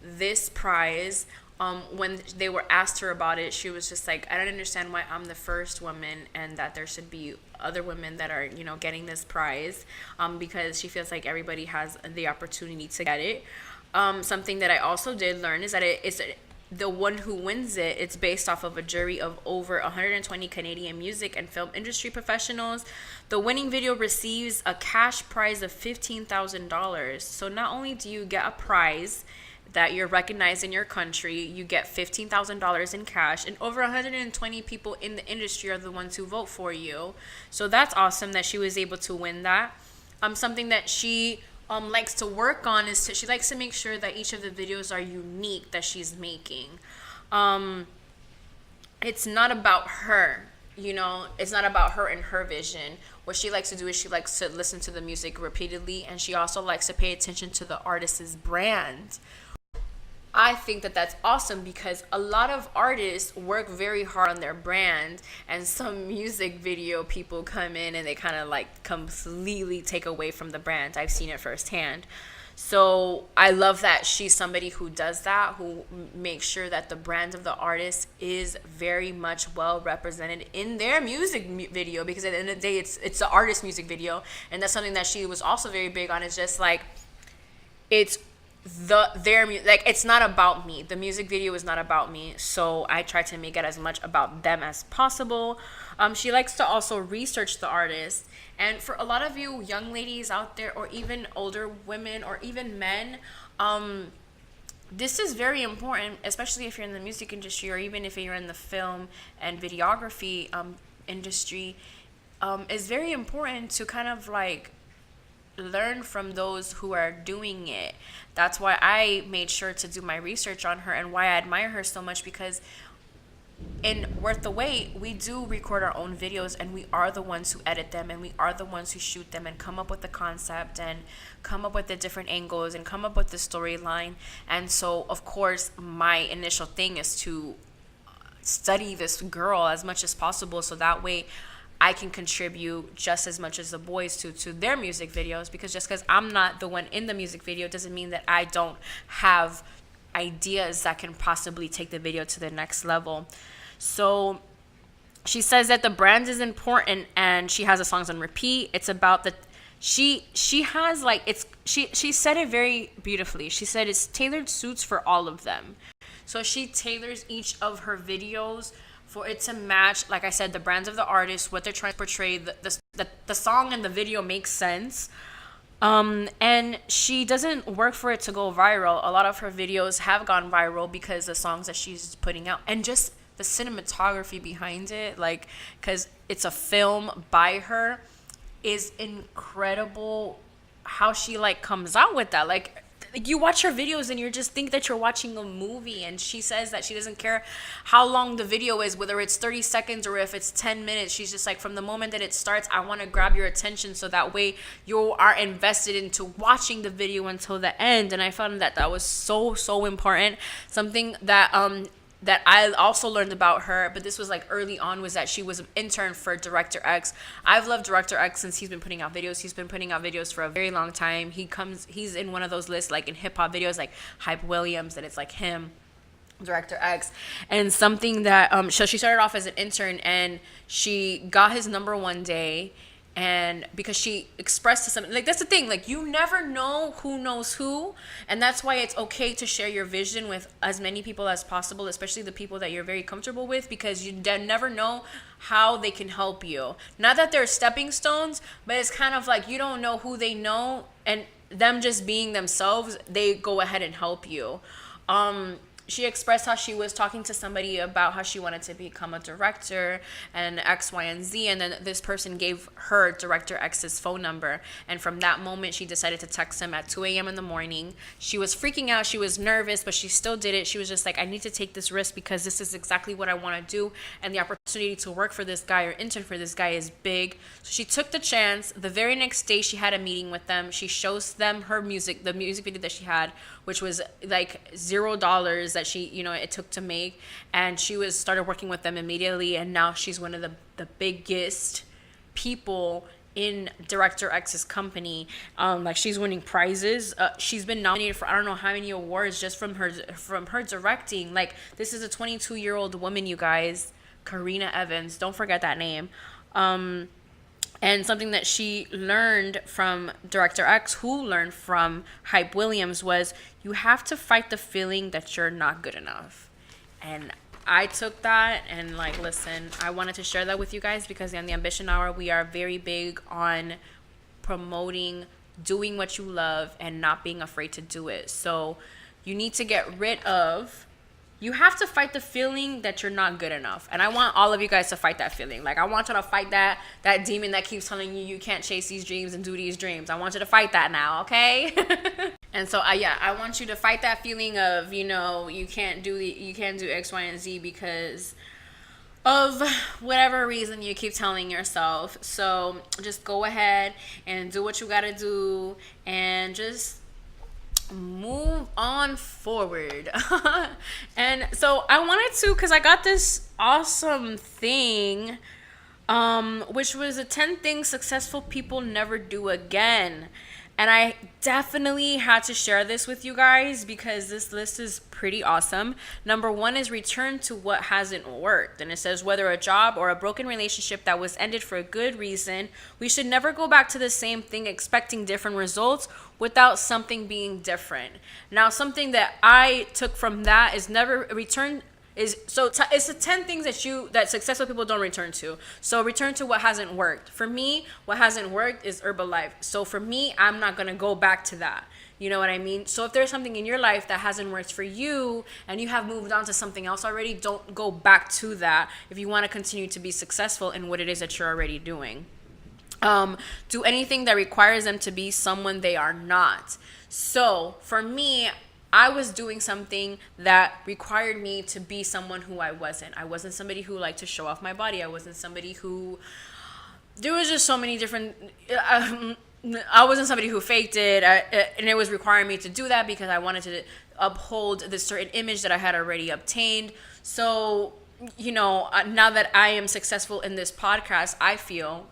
this prize. When they were asked her about it, she was just like, I don't understand why I'm the first woman, and that there should be other women that are, you know, getting this prize, because she feels like everybody has the opportunity to get it. Something that I also did learn is that it's the one who wins it. It's based off of a jury of over 120 Canadian music and film industry professionals. The winning video receives a cash prize of $15,000. So not only do you get a prize that you're recognized in your country, you get $15,000 in cash, and over 120 people in the industry are the ones who vote for you. So that's awesome that she was able to win that. Something that she likes to work on is she likes to make sure that each of the videos are unique that she's making. It's not about her, you know, it's not about her and her vision. What she likes to do is she likes to listen to the music repeatedly, and she also likes to pay attention to the artist's brand. I think that that's awesome, because a lot of artists work very hard on their brand, and some music video people come in and they kind of like completely take away from the brand. I've seen it firsthand. So I love that she's somebody who does that, who makes sure that the brand of the artist is very much well represented in their music video, because at the end of the day, it's the artist's music video. And that's something that she was also very big on, is just like, it's like, it's not about me. The music video is not about me, so I try to make it as much about them as possible. She likes to also research the artist, and for a lot of you young ladies out there, or even older women, or even men, this is very important, especially if you're in the music industry, or even if you're in the film and videography industry. It's very important to kind of like learn from those who are doing it. That's why I made sure to do my research on her, and why I admire her so much, because in Worth the Wait, we do record our own videos, and we are the ones who edit them, and we are the ones who shoot them and come up with the concept and come up with the different angles and come up with the storyline. And so, of course, my initial thing is to study this girl as much as possible, so that way I can contribute just as much as the boys to their music videos. Because just because I'm not the one in the music video doesn't mean that I don't have ideas that can possibly take the video to the next level. So she says that the brand is important, and she has the songs on repeat. It's about the she has like it's she said it very beautifully. She said it's tailored suits for all of them. So she tailors each of her videos for it to match, like I said, the brands of the artist, what they're trying to portray. The song and the video makes sense. And she doesn't work for it to go viral. A lot of her videos have gone viral because the songs that she's putting out, and just the cinematography behind it, like, because it's a film by her, is incredible. How she like comes out with that, like you watch her videos and you just think that you're watching a movie. And she says that she doesn't care how long the video is, whether it's 30 seconds or if it's 10 minutes. She's just like, from the moment that it starts, I want to grab your attention, so that way you are invested into watching the video until the end. And I found that that was so important. Something that I also learned about her, but this was like early on, was that she was an intern for Director X. I've loved Director X since he's been putting out videos. He's been putting out videos for a very long time. He's in one of those lists, like in hip hop videos, like Hype Williams, and it's like him, Director X. And something that so she started off as an intern, and she got his number one day. And because she expressed to something, like, that's the thing, like, you never know who knows who, and that's why it's okay to share your vision with as many people as possible, especially the people that you're very comfortable with, because you never know how they can help you. Not that they're stepping stones, but it's kind of like you don't know who they know, and them just being themselves, they go ahead and help you. She expressed how she was talking to somebody about how she wanted to become a director and X, Y, and Z. And then this person gave her Director X's phone number. And from that moment, she decided to text him at 2 a.m. in the morning. She was freaking out. She was nervous, but she still did it. She was just like, I need to take this risk because this is exactly what I want to do. And the opportunity to work for this guy or intern for this guy is big. So she took the chance. The very next day, she had a meeting with them. She shows them her music, the music video that she had, which was like $0 that she, it took to make. And she started working with them immediately. And now she's one of the biggest people in Director X's company. Like, she's winning prizes. She's been nominated for I don't know how many awards just from her directing. Like, this is a 22-year-old woman, you guys, Karena Evans. Don't forget that name. And something that she learned from Director X, who learned from Hype Williams, was you have to fight the feeling that you're not good enough. And I took that and, like, listen, I wanted to share that with you guys because on the Ambition Hour, we are very big on promoting doing what you love and not being afraid to do it. So you need to get rid of... You have to fight the feeling that you're not good enough. And I want all of you guys to fight that feeling. Like, I want you to fight that demon that keeps telling you can't chase these dreams and do these dreams. I want you to fight that now, okay? And so, I want you to fight that feeling of, you can't do X, Y, and Z because of whatever reason you keep telling yourself. So just go ahead and do what you got to do and just move on forward. And so I wanted to, because I got this awesome thing, which was the 10 things successful people never do again. And I definitely had to share this with you guys because this list is pretty awesome. Number 1 is return to what hasn't worked. And it says, whether a job or a broken relationship that was ended for a good reason, we should never go back to the same thing expecting different results without something being different. Now, something that I took from that is never return it's the 10 things that successful people don't return to. So return to what hasn't worked. For me, what hasn't worked is Herbalife. So for me, I'm not going to go back to that. You know what I mean? So if there's something in your life that hasn't worked for you and you have moved on to something else already, don't go back to that if you want to continue to be successful in what it is that you're already doing. Do anything that requires them to be someone they are not. So for me, I was doing something that required me to be someone who I wasn't. I wasn't somebody who liked to show off my body. I wasn't somebody who, there was just so many different, I wasn't somebody who faked it. And it was requiring me to do that because I wanted to uphold this certain image that I had already obtained. So, now that I am successful in this podcast, I feel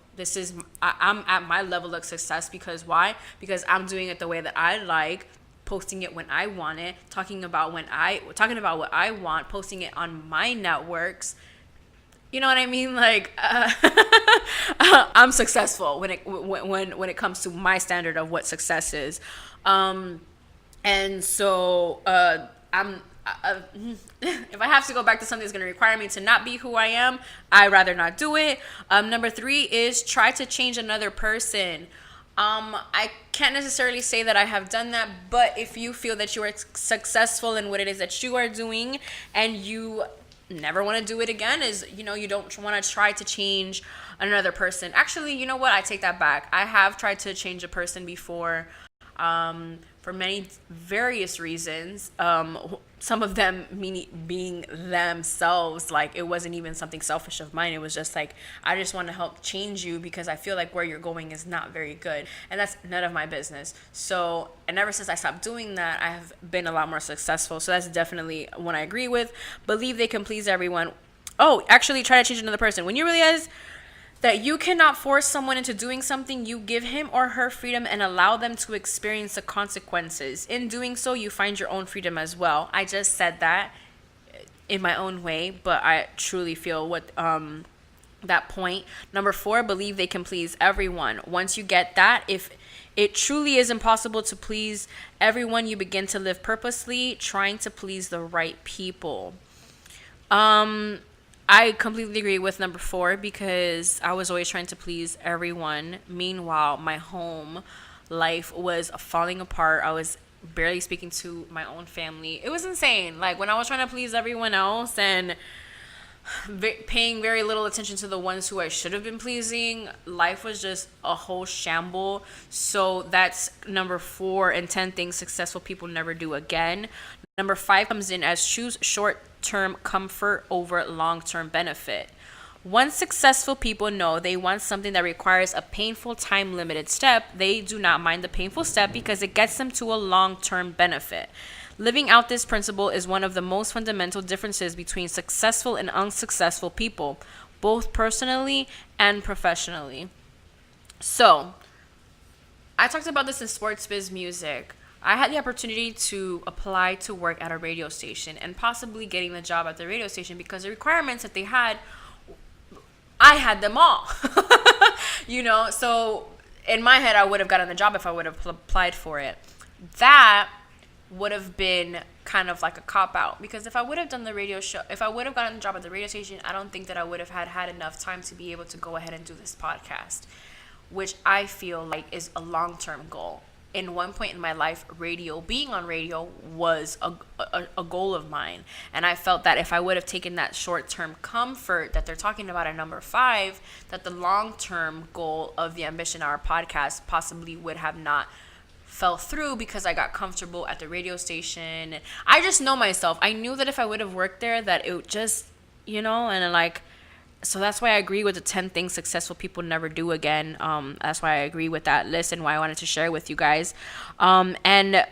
I'm at my level of success because why? Because I'm doing it the way that I like, posting it when I want it, talking about what I want, posting it on my networks. You know what I mean? Like, I'm successful when it comes to my standard of what success is. And so I'm if I have to go back to something that's going to require me to not be who I am, I'd rather not do it. Number 3 is try to change another person. I can't necessarily say that I have done that, but if you feel that you are successful in what it is that you are doing and you never want to do it again, you don't want to try to change another person. Actually, you know what? I take that back. I have tried to change a person before, for many various reasons. Some of them being themselves. Like, it wasn't even something selfish of mine. It was just like, I just want to help change you because I feel like where you're going is not very good. And that's none of my business. So, and ever since I stopped doing that, I have been a lot more successful. So that's definitely one I agree with. Believe they can please everyone. Oh, actually try to change another person. When you realize that you cannot force someone into doing something, you give him or her freedom and allow them to experience the consequences. In doing so, you find your own freedom as well. I just said that in my own way, but I truly feel that point. Number 4, believe they can please everyone. Once you get that, if it truly is impossible to please everyone, you begin to live purposely, trying to please the right people. I completely agree with number 4 because I was always trying to please everyone. Meanwhile, my home life was falling apart. I was barely speaking to my own family. It was insane. Like, when I was trying to please everyone else and paying very little attention to the ones who I should have been pleasing, life was just a whole shamble. So that's number 4 and 10 things successful people never do again. Number 5 comes in as choose short-term comfort over long-term benefit. Once successful people know they want something that requires a painful time-limited step, they do not mind the painful step because it gets them to a long-term benefit. Living out this principle is one of the most fundamental differences between successful and unsuccessful people, both personally and professionally. So, I talked about this in Sports Biz Music. I had the opportunity to apply to work at a radio station and possibly getting the job at the radio station because the requirements that they had, I had them all. So in my head, I would have gotten the job if I would have applied for it. That would have been kind of like a cop-out because if I would have done the radio show, if I would have gotten the job at the radio station, I don't think that I would have had enough time to be able to go ahead and do this podcast, which I feel like is a long-term goal. In one point in my life, being on radio was a goal of mine. And I felt that if I would have taken that short-term comfort that they're talking about at number 5, that the long-term goal of the Ambition Hour podcast possibly would have not fell through because I got comfortable at the radio station. I just know myself. I knew that if I would have worked there, that it would just, and like, so that's why I agree with the 10 things successful people never do again. That's why I agree with that list and why I wanted to share it with you guys. And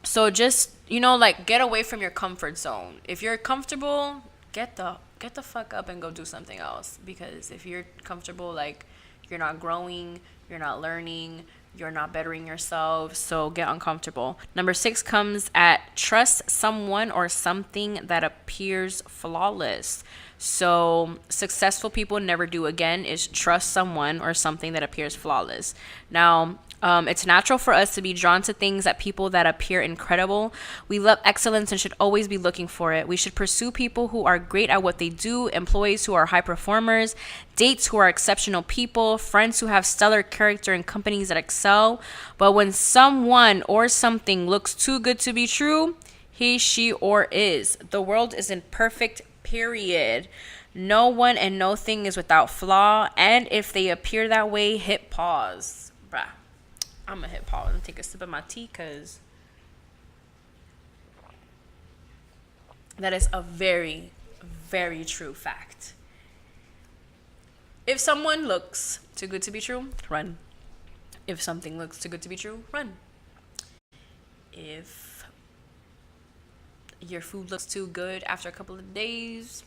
so just, get away from your comfort zone. If you're comfortable, get the fuck up and go do something else. Because if you're comfortable, like, you're not growing, you're not learning, you're not bettering yourself. So get uncomfortable. Number 6 comes at trust someone or something that appears flawless. So successful people never do again is trust someone or something that appears flawless. Now, it's natural for us to be drawn to things that people that appear incredible. We love excellence and should always be looking for it. We should pursue people who are great at what they do, employees who are high performers, dates who are exceptional people, friends who have stellar character, and companies that excel. But when someone or something looks too good to be true, he, she, or is. The world isn't perfect, period. No one and no thing is without flaw. And if they appear that way, hit pause. Bruh. I'm gonna hit pause and take a sip of my tea because that is a very, very true fact. If someone looks too good to be true, run. If something looks too good to be true, run. If your food looks too good after a couple of days,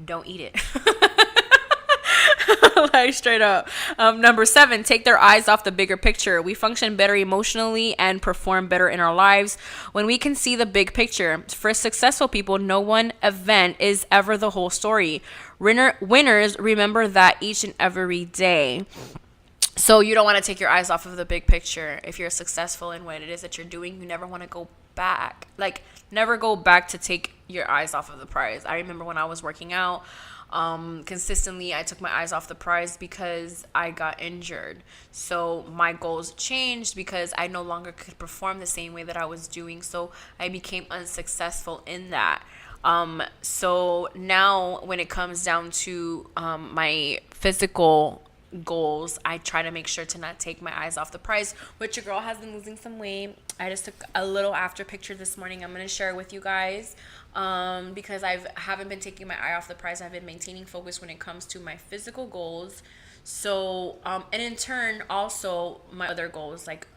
don't eat it. Like straight up. Number 7, take their eyes off the bigger picture. We function better emotionally and perform better in our lives when we can see the big picture. For successful people, no one event is ever the whole story. Winners remember that each and every day. So you don't want to take your eyes off of the big picture. If you're successful in what it is that you're doing, you never want to go back. Like, never go back to take your eyes off of the prize. I remember when I was working out, consistently I took my eyes off the prize because I got injured. So my goals changed because I no longer could perform the same way that I was doing. So I became unsuccessful in that. So now when it comes down to my physical goals, I try to make sure to not take my eyes off the prize, which your girl has been losing some weight. I just took a little after picture this morning. I'm going to share it with you guys because I haven't been taking my eye off the prize. I've been maintaining focus when it comes to my physical goals. So, and in turn, also my other goals, like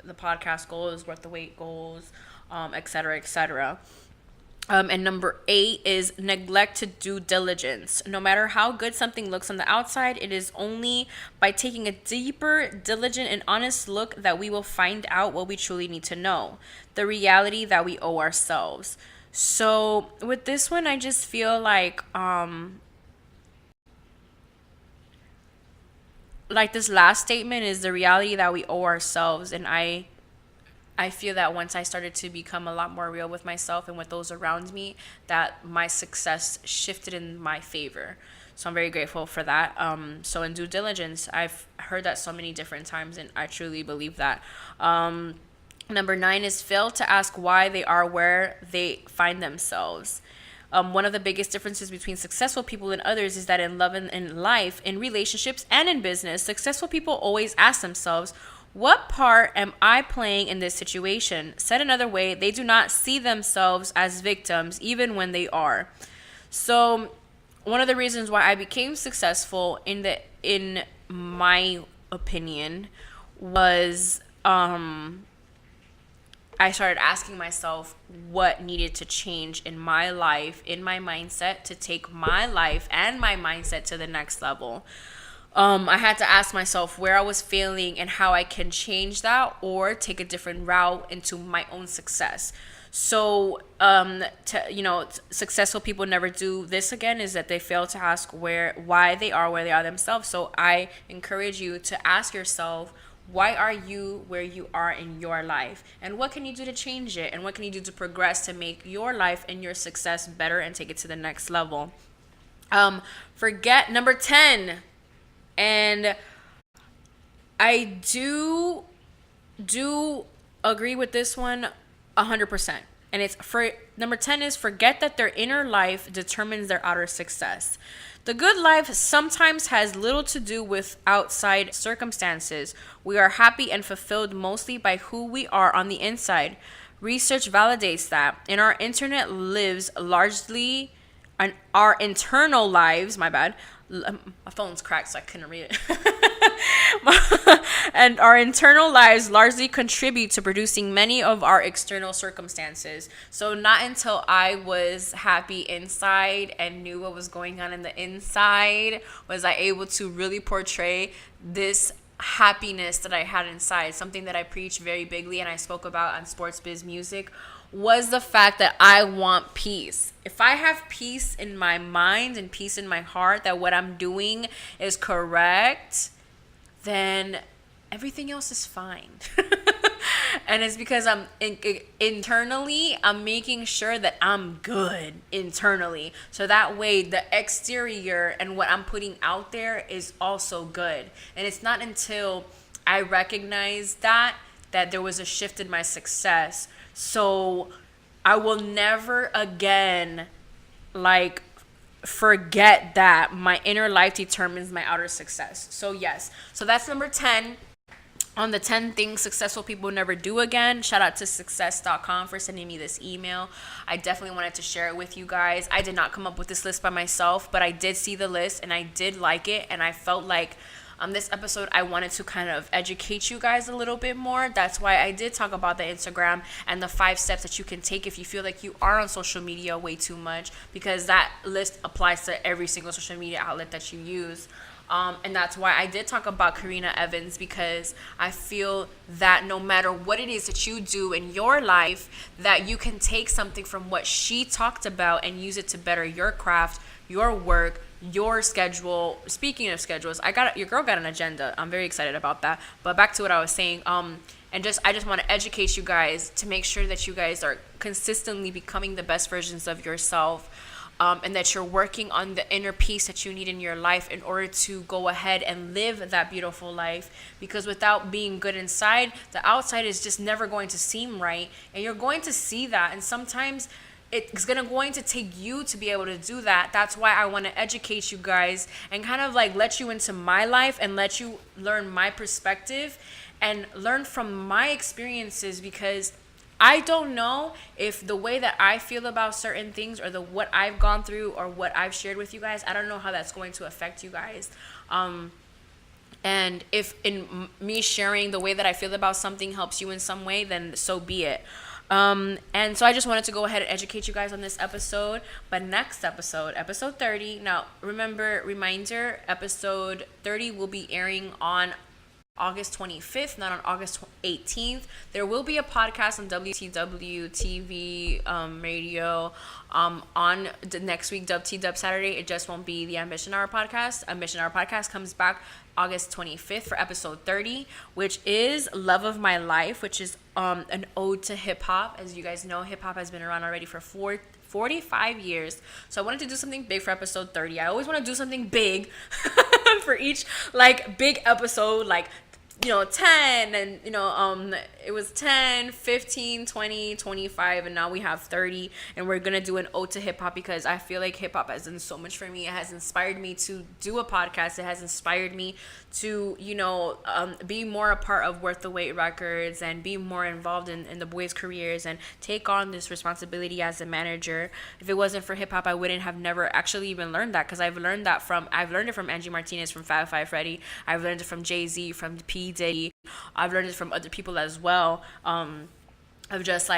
the podcast goals, worth the weight goals, et cetera, et cetera. And number 8 is neglect to due diligence. No matter how good something looks on the outside, it is only by taking a deeper, diligent, and honest look that we will find out what we truly need to know, the reality that we owe ourselves. So with this one, I just feel like this last statement is the reality that we owe ourselves. And I feel that once I started to become a lot more real with myself and with those around me, that my success shifted in my favor. So I'm very grateful for that. So in due diligence, I've heard that so many different times, and I truly believe that. Number 9 is fail to ask why they are where they find themselves. One of the biggest differences between successful people and others is that in love and in life, in relationships, and in business, successful people always ask themselves, what part am I playing in this situation? Said another way, they do not see themselves as victims, even when they are. So one of the reasons why I became successful in my opinion was I started asking myself what needed to change in my life, in my mindset, to take my life and my mindset to the next level. I had to ask myself where I was failing and how I can change that or take a different route into my own success. So, successful people never do this again, is that they fail to ask why they are where they are themselves. So I encourage you to ask yourself, why are you where you are in your life? And what can you do to change it? And what can you do to progress to make your life and your success better and take it to the next level? Forget number 10. And I do agree with this one 100%. And it's for number 10 is forget that their inner life determines their outer success. The good life sometimes has little to do with outside circumstances. We are happy and fulfilled mostly by who we are on the inside. Research validates that. And our internal lives largely, and our internal lives, my phone's cracked so I couldn't read it. And our internal lives largely contribute to producing many of our external circumstances. So not until I was happy inside and knew what was going on in the inside was I able to really portray this happiness that I had inside, something that I preach very bigly and I spoke about on Sports Biz Music, was the fact that I want peace. If I have peace in my mind and peace in my heart that what I'm doing is correct, then everything else is fine. And it's because internally, I'm making sure that I'm good internally. So that way the exterior and what I'm putting out there is also good. And it's not until I recognize that there was a shift in my success. So I will never again forget that my inner life determines my outer success. So yes. So that's number 10 on the 10 things successful people never do again. Shout out to success.com for sending me this email. I definitely wanted to share it with you guys. I did not come up with this list by myself, but I did see the list and I did like it. And I felt like this episode, I wanted to kind of educate you guys a little bit more. That's why I did talk about the Instagram and the 5 steps that you can take if you feel like you are on social media way too much, because that list applies to every single social media outlet that you use. And that's why I did talk about Karena Evans, because I feel that no matter what it is that you do in your life, that you can take something from what she talked about and use it to better your craft, your work, your schedule. Speaking of schedules, your girl got an agenda. I'm very excited about that. But back to what I was saying. I just want to educate you guys to make sure that you guys are consistently becoming the best versions of yourself. And that you're working on the inner peace that you need in your life in order to go ahead and live that beautiful life. Because without being good inside, the outside is just never going to seem right. And you're going to see that. And sometimes it's going to take you to be able to do that. That's why I want to educate you guys and kind of let you into my life and let you learn my perspective and learn from my experiences, because I don't know if the way that I feel about certain things or what I've gone through or what I've shared with you guys, I don't know how that's going to affect you guys. And if in me sharing the way that I feel about something helps you in some way, then so be it. And so I just wanted to go ahead and educate you guys on this episode. But next episode 30. Now, reminder, episode 30 will be airing on August 25th, not on August 18th. There will be a podcast on WTW TV radio on the next week, WTW Saturday. It just won't be the Ambition Hour podcast. Ambition Hour podcast comes back August 25th for episode 30, which is Love of My Life, which is an ode to hip-hop. As you guys know, hip-hop has been around already for 45 years. So I wanted to do something big for episode 30. I always want to do something big for each big episode, 10 and it was 10, 15, 20, 25, and now we have 30, and we're gonna do an ode to hip-hop, because I feel like hip-hop has done so much for me. It has inspired me to do a podcast. It has inspired me to be more a part of Worth the Wait Records and be more involved in the boys' careers and take on this responsibility as a manager. If it wasn't for hip-hop, I wouldn't have never actually even learned that, because I've learned it from Angie Martinez, from Fab Five Freddy. I've learned it from Jay-Z, from P. Diddy. I've learned it from other people as well, of just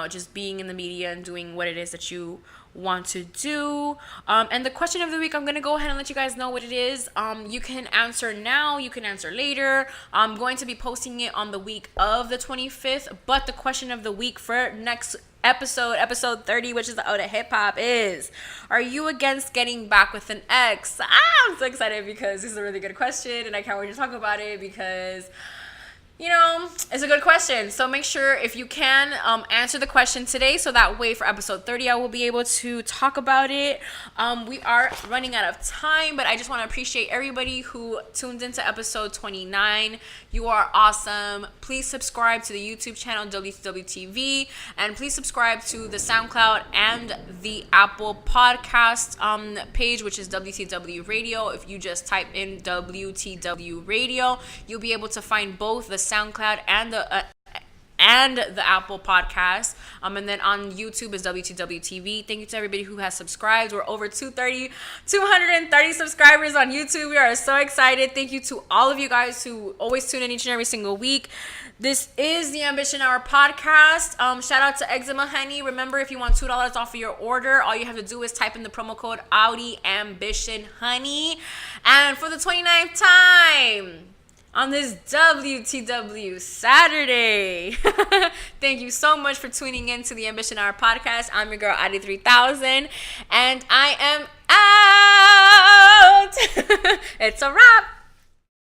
just being in the media and doing what it is that you want to do. And the question of the week, I'm gonna go ahead and let you guys know what it is. You can answer now, you can answer later. I'm going to be posting it on the week of the 25th, but the question of the week for next episode 30, which is the Ode to Hip Hop, is: are you against getting back with an ex? I'm so excited because this is a really good question and I can't wait to talk about it, because it's a good question. So make sure, if you can, answer the question today, so that way for episode 30 I will be able to talk about it. We are running out of time, but I just want to appreciate everybody who tuned into episode 29. You are awesome. Please subscribe to the YouTube channel WTWTV, and please subscribe to the SoundCloud and the Apple Podcast page, which is WTW Radio. If you just type in WTW Radio, you'll be able to find both the SoundCloud and the Apple Podcast. And then on YouTube is WTW TV. Thank you to everybody who has subscribed. We're over 230 subscribers on YouTube. We are so excited. Thank you to all of you guys who always tune in each and every single week. This is the Ambition Hour podcast. Shout out to Eczema Honey. Remember, if you want $2 off of your order, all you have to do is type in the promo code AuDii Ambition Honey. And for the 29th time on this WTW Saturday. Thank you so much for tuning in to the Ambition Hour podcast. I'm your girl, AuDii 3000, and I am out. It's a wrap.